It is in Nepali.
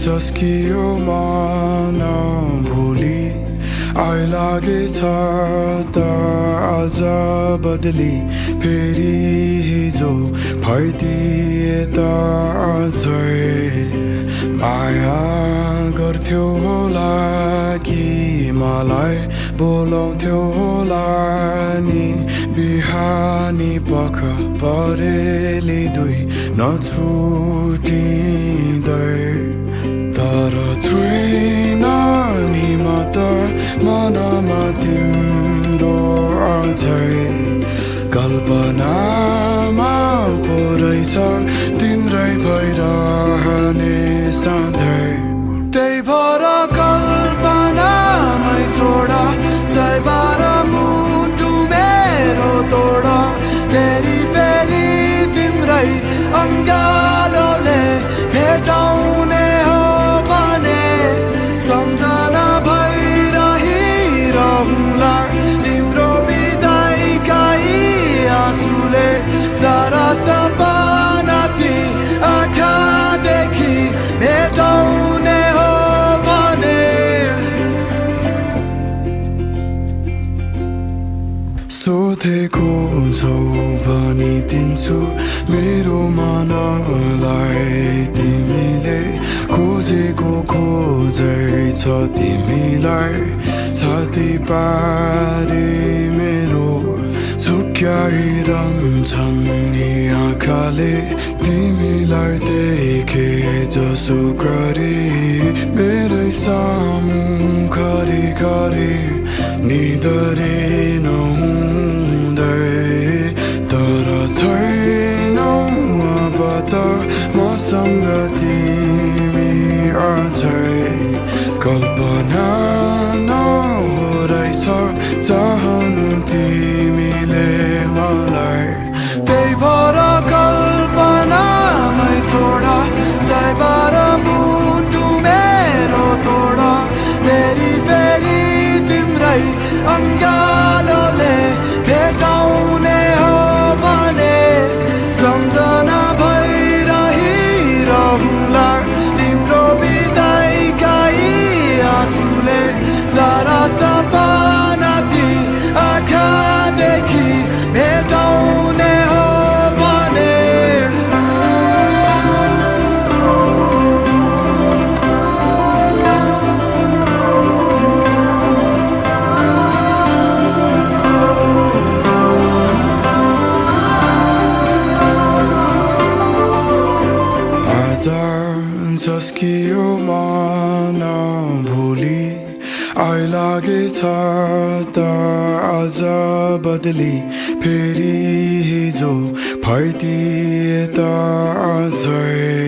झस्कियो मन भोलि आइलागेछ त आज बदली फेरि हिजो फर्किए त अझै माया गर्थ्यौ होला कि मलाई बोलाउँथ्यौ होला नि बिहानी पख परेली दुई नछुटिँदै तर छुइन नि म त मनमा तिम्रो अझै कल्पनामा पो रहेछ तिम्रै भइरहने सधैँ त्यही भएर कल्पनामै छोडा सयबार मुटु मेरो तोडा फेरि फेरि तिम्रै अङ्गालोले भेटाउने हो भने सम्झना भइरहला तिम्रो बिदाइका यी आँसुले सारा सपना ती आँखादेखि भेटाउने हो भने सोधेको छौ भनिदिन्छु मेरो मनलाई तिमीले खोजेको खोजै छ तिमीलाई छाती पारे मेरो छुक्याइरहन्छन् यी आँखाले तिमीलाई देखे जसो गरे मेरै सामु खरी खरी निदरे नहुँदै तर छैनौ अब त मसँग तिमी अझै कल्पना नहोरहेछ चाहनु तिमीले मलाई त्यही भएर कल्पनामै छोडा सयबार मुटु मेरो तोडा फेरि फेरि तिम्रै अङ्गालोले भेटाउने हो भने सम्झना भइरहला तिम्रो बिदाइका यी आँसुले सारा सपना ती आँखादेखि भेटाउने हो भने झस्कियो मन भोलि आइलागेछ त आज बदली फेरि हिजो फर्किए त अझै